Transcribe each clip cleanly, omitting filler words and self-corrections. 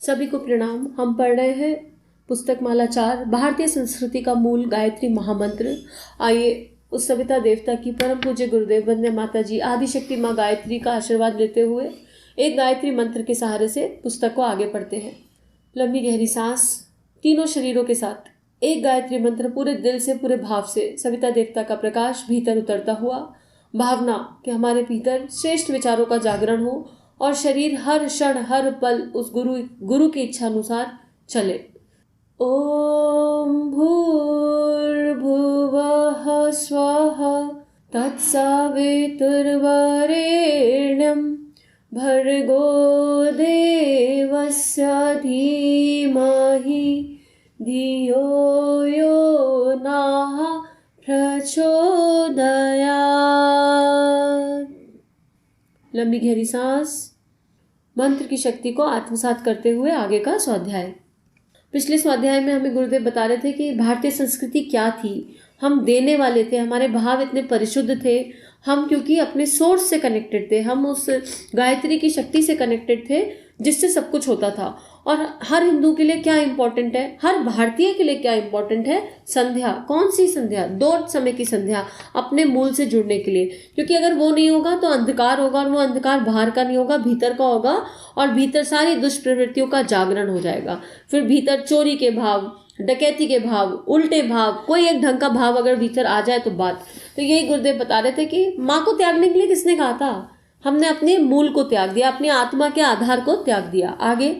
सभी को प्रणाम। हम पढ़ रहे हैं पुस्तक माला 4 भारतीय संस्कृति का मूल गायत्री महामंत्र। आइए उस सविता देवता की परम पूज्य गुरुदेव वंदे माता जी आदिशक्ति माँ गायत्री का आशीर्वाद लेते हुए एक गायत्री मंत्र के सहारे से पुस्तक को आगे पढ़ते हैं। लंबी गहरी सांस, तीनों शरीरों के साथ एक गायत्री मंत्र पूरे दिल से, पूरे भाव से सविता देवता का प्रकाश भीतर उतरता हुआ, भावना कि हमारे भीतर श्रेष्ठ विचारों का जागरण हो और शरीर हर क्षण हर पल उस गुरु की इच्छा अनुसार चले। ओम भूर्भुवः स्वः तत्सवितुर्वरेण्यं भर्गो देवस्य धीमहि धियो यो नः प्रचोदयात्। लंबी गहरी सांस, मंत्र की शक्ति को आत्मसात करते हुए आगे का स्वाध्याय। पिछले स्वाध्याय में हमें गुरुदेव बता रहे थे कि भारतीय संस्कृति क्या थी। हम देने वाले थे, हमारे भाव इतने परिशुद्ध थे, हम क्योंकि अपने सोर्स से कनेक्टेड थे, हम उस गायत्री की शक्ति से कनेक्टेड थे जिससे सब कुछ होता था। और हर हिंदू के लिए क्या इम्पोर्टेंट है, हर भारतीय के लिए क्या इम्पोर्टेंट है? संध्या। कौन सी संध्या? 2 समय की संध्या, अपने मूल से जुड़ने के लिए। क्योंकि अगर वो नहीं होगा तो अंधकार होगा, और वो अंधकार बाहर का नहीं होगा, भीतर का होगा, और भीतर सारी दुष्प्रवृत्तियों का जागरण हो जाएगा। फिर भीतर चोरी के भाव, डकैती के भाव, उल्टे भाव, कोई एक ढंग का भाव अगर भीतर आ जाए तो बात। तो यही गुरुदेव बता रहे थे कि माँ को त्यागने के लिए किसने कहा था? हमने अपने मूल को त्याग दिया, अपनी आत्मा के आधार को त्याग दिया। आगे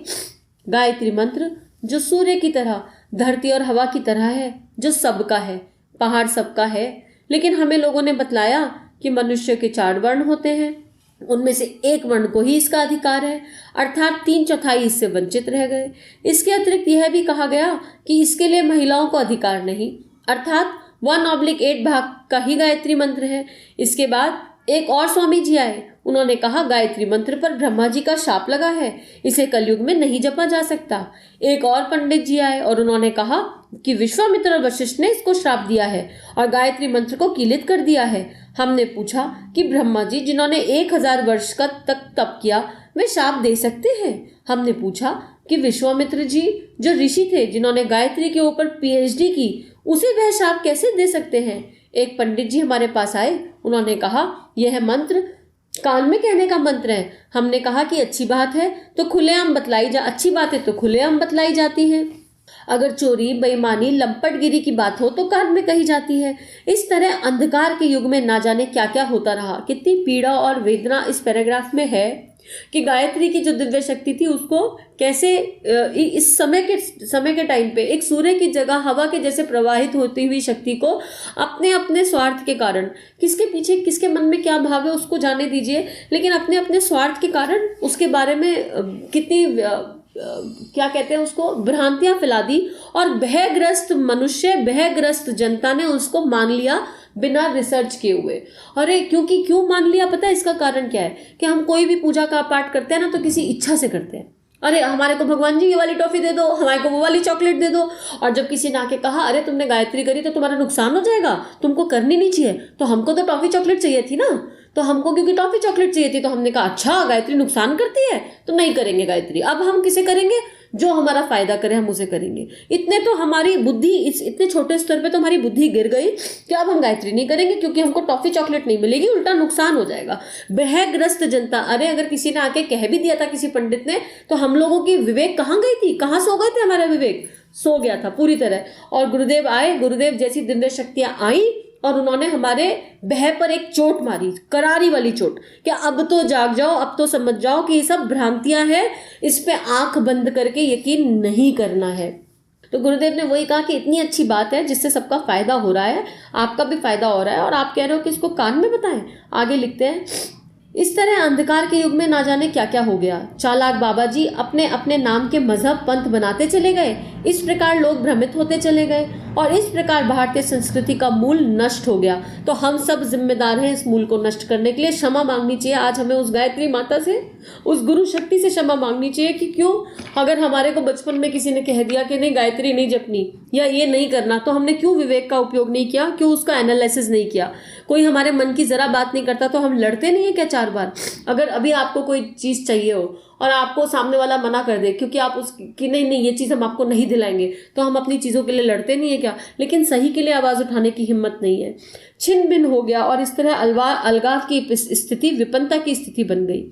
गायत्री मंत्र जो सूर्य की तरह, धरती और हवा की तरह है, जो सबका है, पहाड़ सबका है। लेकिन हमें लोगों ने बतलाया कि मनुष्य के 4 वर्ण होते हैं, उनमें से एक वर्ण को ही इसका अधिकार है, अर्थात 3/4 इससे वंचित रह गए। इसके अतिरिक्त यह भी कहा गया कि इसके लिए महिलाओं को अधिकार नहीं, अर्थात 1/8 भाग का ही गायत्री मंत्र है। इसके बाद एक और स्वामी जी आए, उन्होंने कहा गायत्री मंत्र पर ब्रह्मा जी का शाप लगा है, इसे कलयुग में नहीं जपा जा सकता। एक और पंडित जी आए और उन्होंने कहा कि विश्वामित्र और वशिष्ठ ने इसको श्राप दिया है और गायत्री मंत्र को कीलित कर दिया है। हमने पूछा कि ब्रह्मा जी जिन्होंने 1000 वर्ष का तक तप किया, वे शाप दे सकते हैं? हमने पूछा कि विश्वामित्र जी जो ऋषि थे, जिन्होंने गायत्री के ऊपर PhD की, उसे वह शाप कैसे दे सकते हैं? एक पंडित जी हमारे पास आए, उन्होंने कहा यह मंत्र कान में कहने का मंत्र है। हमने कहा कि अच्छी बात है तो खुलेआम बतलाई अच्छी बातें तो खुलेआम बतलाई जाती हैं। अगर चोरी, बेईमानी, लंपटगिरी की बात हो तो कान में कही जाती है। इस तरह अंधकार के युग में ना जाने क्या क्या होता रहा। कितनी पीड़ा और वेदना इस पैराग्राफ में है कि गायत्री की जो दिव्य शक्ति थी उसको कैसे इस समय के टाइम पे एक सूर्य की जगह हवा के जैसे प्रवाहित होती हुई शक्ति को अपने अपने स्वार्थ के कारण, किसके पीछे किसके मन में क्या भाव है उसको जाने दीजिए, लेकिन अपने अपने स्वार्थ के कारण उसके बारे में कितनी क्या कहते हैं उसको, भ्रांतियां फैला दी। और भयग्रस्त मनुष्य, भयग्रस्त जनता ने उसको मान लिया बिना रिसर्च किए हुए। अरे क्यों मान लिया पता है? इसका कारण क्या है कि हम कोई भी पूजा का पाठ करते हैं ना तो किसी इच्छा से करते हैं। अरे हमारे को भगवान जी ये वाली टॉफी दे दो, हमारे को वो वाली चॉकलेट दे दो। और जब किसी ने आके कहा अरे तुमने गायत्री करी तो तुम्हारा नुकसान हो जाएगा, तुमको करनी नहीं चाहिए, तो हमको तो टॉफी चॉकलेट चाहिए थी ना, तो हमको क्योंकि टॉफी चॉकलेट चाहिए थी तो हमने कहा अच्छा गायत्री नुकसान करती है तो नहीं करेंगे गायत्री। अब हम किसे करेंगे? जो हमारा फायदा करे हम उसे करेंगे। इतने तो हमारी बुद्धि, इतने छोटे स्तर पे तो हमारी बुद्धि गिर गई कि अब हम गायत्री नहीं करेंगे क्योंकि हमको टॉफी चॉकलेट नहीं मिलेगी, उल्टा नुकसान हो जाएगा। भयग्रस्त जनता। अरे अगर किसी ने आके कह भी दिया था किसी पंडित ने, तो हम लोगों की विवेक कहाँ गई थी? कहाँ सो गए थे? हमारा विवेक सो गया था पूरी तरह। और गुरुदेव आए, गुरुदेव जैसी दिव्य शक्तियां आई और उन्होंने हमारे भय पर एक चोट मारी, करारी वाली चोट, कि अब तो जाग जाओ, अब तो समझ जाओ कि ये सब भ्रांतियां हैं, इस पे आंख बंद करके यकीन नहीं करना है। तो गुरुदेव ने वही कहा कि इतनी अच्छी बात है जिससे सबका फायदा हो रहा है, आपका भी फायदा हो रहा है, और आप कह रहे हो कि इसको कान में बताएं। आगे लिखते हैं, इस तरह अंधकार के युग में ना जाने क्या क्या हो गया। चालाक बाबा जी अपने अपने नाम के मजहब पंथ बनाते चले गए। इस प्रकार लोग भ्रमित होते चले गए और इस प्रकार भारतीय संस्कृति का मूल नष्ट हो गया। तो हम सब जिम्मेदार हैं इस मूल को नष्ट करने के लिए। क्षमा मांगनी चाहिए आज हमें उस गायत्री माता से, उस गुरु शक्ति से क्षमा मांगनी चाहिए कि क्यों, अगर हमारे को बचपन में किसी ने कह दिया कि नहीं गायत्री नहीं जपनी या ये नहीं करना, तो हमने क्यों विवेक का उपयोग नहीं किया, क्यों उसका एनालिसिस नहीं किया। कोई हमारे मन की जरा बात नहीं करता तो हम लड़ते नहीं है क्या 4 बार? अगर अभी आपको कोई चीज चाहिए हो और आपको सामने वाला मना कर दे क्योंकि आप उसकी नहीं नहीं ये चीज़ हम आपको नहीं दिलाएंगे, तो हम अपनी चीज़ों के लिए लड़ते नहीं है क्या? लेकिन सही के लिए आवाज़ उठाने की हिम्मत नहीं है। छिन्न भिन्न हो गया और इस तरह अलगाव की स्थिति विपन्नता की स्थिति बन गई।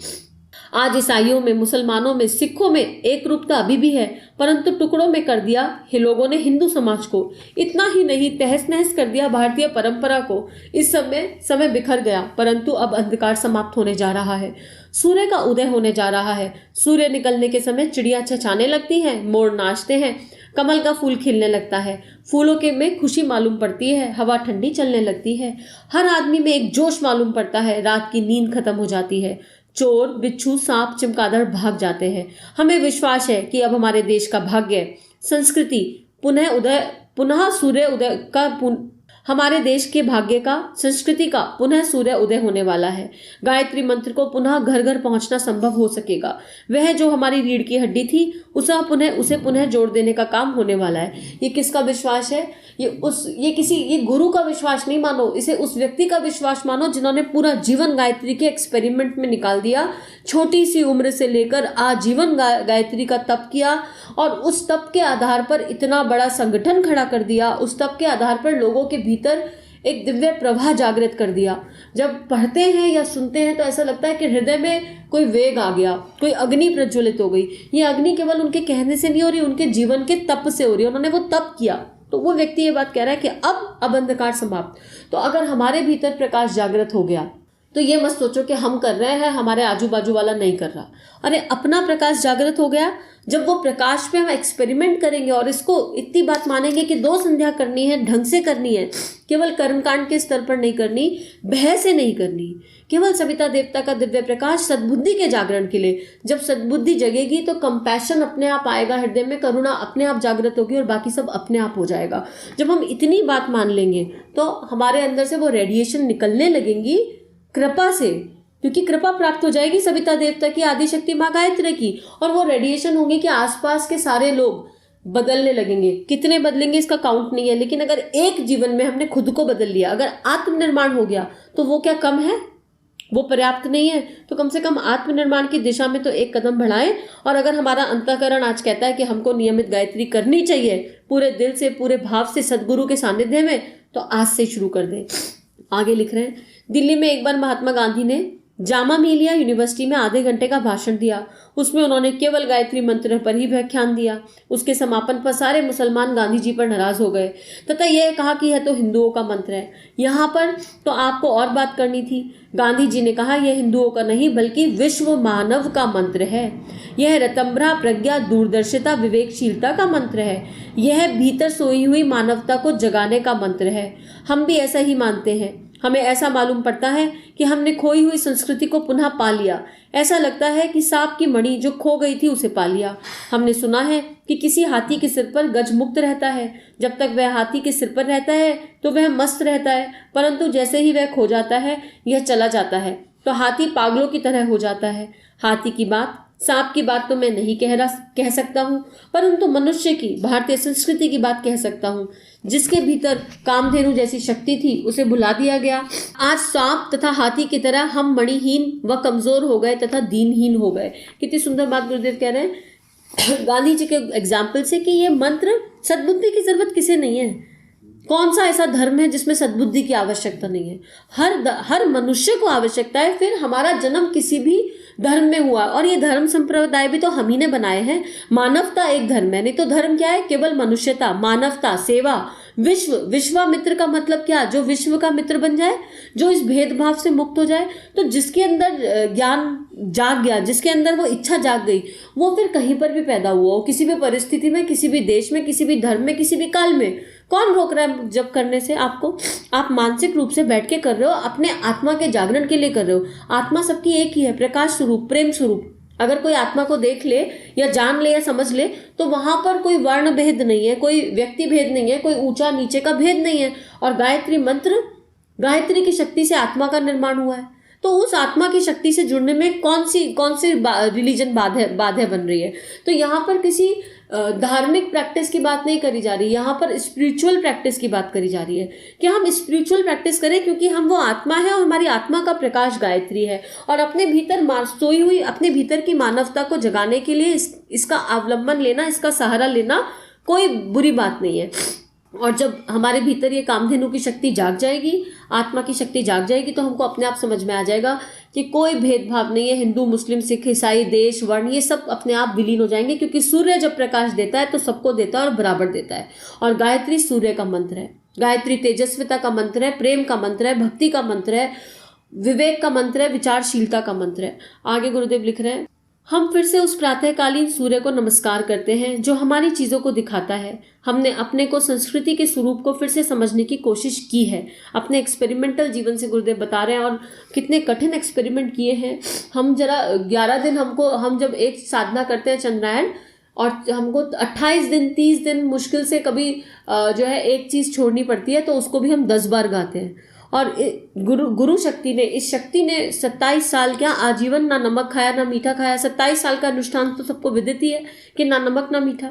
आज ईसाइयों में, मुसलमानों में, सिखों में एक रूपता अभी भी है, परंतु टुकड़ों में कर दिया लोगों ने हिंदू समाज को। इतना ही नहीं, तहस नहस कर दिया भारतीय परंपरा को। इस समय बिखर गया, परंतु अब अंधकार समाप्त होने जा रहा है। सूर्य का उदय होने जा रहा है। सूर्य निकलने के समय चिड़िया चहचहाने लगती हैं, मोर नाचते हैं, कमल का फूल खिलने लगता है, फूलों के में खुशी मालूम पड़ती है, हवा ठंडी चलने लगती है, हर आदमी में एक जोश मालूम पड़ता है, रात की नींद खत्म हो जाती है, चोर, बिच्छू, सांप, चमगादड़ भाग जाते हैं। हमें विश्वास है कि अब हमारे देश का भाग्य, संस्कृति पुनः सूर्य उदय का हमारे देश के भाग्य का, संस्कृति का पुनः सूर्य उदय होने वाला है। गायत्री मंत्र को पुनः घर घर पहुंचना संभव हो सकेगा। वह जो हमारी रीढ़ की हड्डी थी उसे पुनः जोड़ देने का काम होने वाला है। ये किसका विश्वास है? ये गुरु का विश्वास नहीं मानो, इसे उस व्यक्ति का विश्वास मानो जिन्होंने पूरा जीवन गायत्री के एक्सपेरिमेंट में निकाल दिया। छोटी सी उम्र से लेकर आजीवन गायत्री का तप किया और उस तप के आधार पर इतना बड़ा संगठन खड़ा कर दिया। उस तप के आधार पर लोगों के भीतर एक दिव्य प्रवाह जागृत कर दिया। जब पढ़ते हैं या सुनते हैं तो ऐसा लगता है कि हृदय में कोई वेग आ गया, कोई अग्नि प्रज्वलित हो गई। ये अग्नि केवल उनके कहने से नहीं हो रही, उनके जीवन के तप से हो रही है। उन्होंने वो तप किया, तो वो व्यक्ति ये बात कह रहा है कि अब अंधकार समाप्त। तो अगर हमारे भीतर प्रकाश जागृत हो गया तो ये मत सोचो कि हम कर रहे हैं, हमारे आजू बाजू वाला नहीं कर रहा। अरे अपना प्रकाश जागृत हो गया, जब वो प्रकाश पे हम एक्सपेरिमेंट करेंगे और इसको इतनी बात मानेंगे कि 2 संध्या करनी है, ढंग से करनी है, केवल कर्मकांड के स्तर पर नहीं करनी, भय से नहीं करनी, केवल सविता देवता का दिव्य प्रकाश सद्बुद्धि के जागरण के लिए। जब सद्बुद्धि जगेगी तो कंपैशन अपने आप आएगा हृदय में, करुणा अपने आप जागृत होगी और बाकी सब अपने आप हो जाएगा। जब हम इतनी बात मान लेंगे तो हमारे अंदर से वो रेडिएशन निकलने लगेंगी कृपा से, क्योंकि कृपा प्राप्त हो जाएगी सविता देवता की, आदिशक्ति माँ गायत्री की, और वो रेडिएशन होंगी कि आसपास के सारे लोग बदलने लगेंगे। कितने बदलेंगे इसका काउंट नहीं है, लेकिन अगर एक जीवन में हमने खुद को बदल लिया, अगर आत्मनिर्माण हो गया, तो वो क्या कम है? वो पर्याप्त नहीं है? तो कम से कम आत्मनिर्माण की दिशा में तो एक कदम बढ़ाएं। और अगर हमारा अंतःकरण आज कहता है कि हमको नियमित गायत्री करनी चाहिए पूरे दिल से, पूरे भाव से, सदगुरु के सानिध्य में, तो आज से शुरू कर दें। आगे लिख रहे हैं, दिल्ली में एक बार महात्मा गांधी ने जामा मिलिया यूनिवर्सिटी में आधे घंटे का भाषण दिया। उसमें उन्होंने केवल गायत्री मंत्र पर ही व्याख्यान दिया। उसके समापन पर सारे मुसलमान गांधी जी पर नाराज हो गए तथा यह कहा कि यह तो हिंदुओं का मंत्र है, यहाँ पर तो आपको और बात करनी थी। गांधी जी ने कहा, यह हिंदुओं का नहीं बल्कि विश्व मानव का मंत्र है। यह रतंभरा, प्रज्ञा, दूरदर्शिता, विवेकशीलता का मंत्र है। यह भीतर सोई हुई मानवता को जगाने का मंत्र है। हम भी ऐसा ही मानते हैं। हमें ऐसा मालूम पड़ता है कि हमने खोई हुई संस्कृति को पुनः पा लिया। ऐसा लगता है कि सांप की मणि जो खो गई थी उसे पा लिया। हमने सुना है कि किसी हाथी के सिर पर गज मुक्त रहता है। जब तक वह हाथी के सिर पर रहता है तो वह मस्त रहता है, परंतु जैसे ही वह खो जाता है, यह चला जाता है, तो हाथी पागलों की तरह हो जाता है। हाथी की बात, सांप की बात तो मैं नहीं कह सकता हूँ, परंतु मनुष्य की, भारतीय संस्कृति की बात कह सकता हूँ। जिसके भीतर कामधेनु जैसी शक्ति थी उसे भुला दिया गया। आज सांप तथा हाथी की तरह हम मणिहीन व कमजोर हो गए तथा दीनहीन हो गए। कितनी सुंदर बात गुरुदेव कह रहे हैं गांधी जी के एग्जाम्पल से कि ये मंत्र, सद्बुद्धि की जरूरत किसे नहीं है। कौन सा ऐसा धर्म है जिसमें सद्बुद्धि की आवश्यकता नहीं है? हर मनुष्य को आवश्यकता है। फिर हमारा जन्म किसी भी धर्म में हुआ, और ये धर्म संप्रदाय भी तो हम ही ने बनाए हैं। मानवता एक धर्म है, नहीं तो धर्म क्या है? केवल मनुष्यता, मानवता, सेवा, विश्वामित्र का मतलब क्या? जो विश्व का मित्र बन जाए, जो इस भेदभाव से मुक्त हो जाए। तो जिसके अंदर ज्ञान जाग गया, जिसके अंदर वो इच्छा जाग गई, वो फिर कहीं पर भी पैदा हुआ हो, किसी भी परिस्थिति में, किसी भी देश में, किसी भी धर्म में, किसी भी काल में। कौन रोक रहा है जब करने से आपको? आप मानसिक रूप से बैठ के कर रहे हो, अपने आत्मा के जागरण के लिए कर रहे हो। आत्मा सबकी एक ही है, प्रकाश स्वरूप, प्रेम स्वरूप। अगर कोई आत्मा को देख ले या जान ले या समझ ले तो वहां पर कोई वर्ण भेद नहीं है, कोई व्यक्ति भेद नहीं है, कोई ऊंचा नीचे का भेद नहीं है। और गायत्री मंत्र, गायत्री की शक्ति से आत्मा का निर्माण हुआ है। तो उस आत्मा की शक्ति से जुड़ने में कौन सी रिलीजन बाधा बन रही है। तो यहाँ पर किसी धार्मिक प्रैक्टिस की बात नहीं करी जा रही, यहाँ पर स्पिरिचुअल प्रैक्टिस की बात करी जा रही है कि हम स्पिरिचुअल प्रैक्टिस करें, क्योंकि हम वो आत्मा है और हमारी आत्मा का प्रकाश गायत्री है, और अपने भीतर सोई हुई अपने भीतर की मानवता को जगाने के लिए इसका अवलंबन लेना, इसका सहारा लेना कोई बुरी बात नहीं है। और जब हमारे भीतर ये कामधेनु की शक्ति जाग जाएगी, आत्मा की शक्ति जाग जाएगी, तो हमको अपने आप समझ में आ जाएगा कि कोई भेदभाव नहीं है, हिंदू मुस्लिम सिख ईसाई देश वर्ण ये सब अपने आप विलीन हो जाएंगे, क्योंकि सूर्य जब प्रकाश देता है तो सबको देता है और बराबर देता है। और गायत्री सूर्य का मंत्र है, गायत्री तेजस्विता का मंत्र है, प्रेम का मंत्र है, भक्ति का मंत्र है, विवेक का मंत्र है, विचारशीलता का मंत्र है। आगे गुरुदेव लिख रहे हैं, हम फिर से उस प्रातःकालीन सूर्य को नमस्कार करते हैं जो हमारी चीज़ों को दिखाता है। हमने अपने को संस्कृति के स्वरूप को फिर से समझने की कोशिश की है। अपने एक्सपेरिमेंटल जीवन से गुरुदेव बता रहे हैं, और कितने कठिन एक्सपेरिमेंट किए हैं हम। जरा 11 दिन हम जब एक साधना करते हैं चंद्रायण, और हमको 28 दिन 30 दिन मुश्किल से कभी जो है एक चीज़ छोड़नी पड़ती है, तो उसको भी हम 10 बार गाते हैं। और गुरु शक्ति ने, इस शक्ति ने 27 साल क्या आजीवन ना नमक खाया ना मीठा खाया। 27 साल का अनुष्ठान तो सबको विदित ही है कि ना नमक ना मीठा।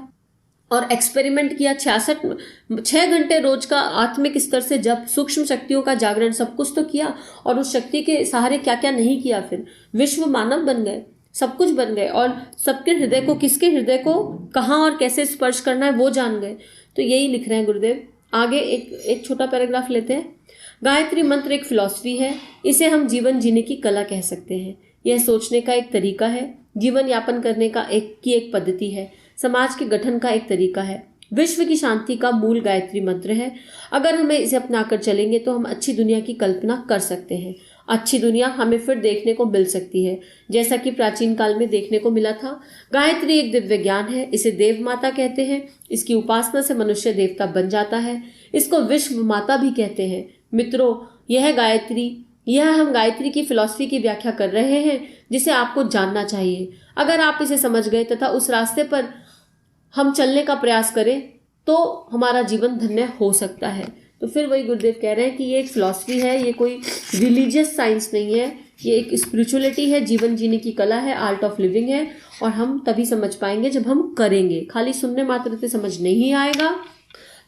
और एक्सपेरिमेंट किया 6 घंटे रोज का आत्मिक स्तर से जब सूक्ष्म शक्तियों का जागरण, सब कुछ तो किया। और उस शक्ति के सहारे क्या क्या नहीं किया। फिर विश्व मानव बन गए, सब कुछ बन गए, और सबके हृदय को, किसके हृदय को कहाँ और कैसे स्पर्श करना है वो जान गए। तो यही लिख रहे हैं गुरुदेव। आगे एक छोटा पैराग्राफ लेते हैं। गायत्री मंत्र एक फिलॉसफी है, इसे हम जीवन जीने की कला कह सकते हैं। यह सोचने का एक तरीका है, जीवन यापन करने का एक पद्धति है, समाज के गठन का एक तरीका है, विश्व की शांति का मूल गायत्री मंत्र है। अगर हमें इसे अपनाकर चलेंगे तो हम अच्छी दुनिया की कल्पना कर सकते हैं। अच्छी दुनिया हमें फिर देखने को मिल सकती है, जैसा कि प्राचीन काल में देखने को मिला था। गायत्री एक दिव्य ज्ञान है, इसे देव माता कहते हैं। इसकी उपासना से मनुष्य देवता बन जाता है। इसको विश्व माता भी कहते हैं। मित्रों, यह हम गायत्री की फिलॉसफी की व्याख्या कर रहे हैं, जिसे आपको जानना चाहिए। अगर आप इसे समझ गए तथा उस रास्ते पर हम चलने का प्रयास करें तो हमारा जीवन धन्य हो सकता है। तो फिर वही गुरुदेव कह रहे हैं कि ये एक फिलॉसफी है, ये कोई रिलीजियस साइंस नहीं है, ये एक स्पिरिचुअलिटी है, जीवन जीने की कला है, आर्ट ऑफ लिविंग है। और हम तभी समझ पाएंगे जब हम करेंगे, खाली सुनने मात्र से समझ नहीं आएगा।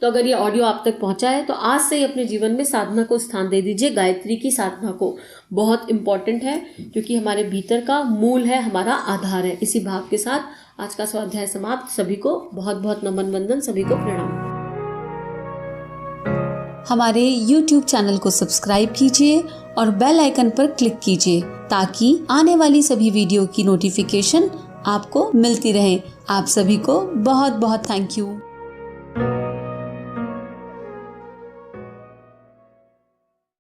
तो अगर ये ऑडियो आप तक पहुंचा है तो आज से ही अपने जीवन में साधना को स्थान दे दीजिए, गायत्री की साधना को। बहुत इम्पॉर्टेंट है, क्योंकि हमारे भीतर का मूल है, हमारा आधार है। इसी भाव के साथ आज का स्वाध्याय समाप्त। सभी को बहुत बहुत नमन वंदन, सभी को प्रणाम। हमारे YouTube चैनल को सब्सक्राइब कीजिए और बेल आइकन पर क्लिक कीजिए, ताकि आने वाली सभी वीडियो की नोटिफिकेशन आपको मिलती रहे। आप सभी को बहुत बहुत थैंक यू।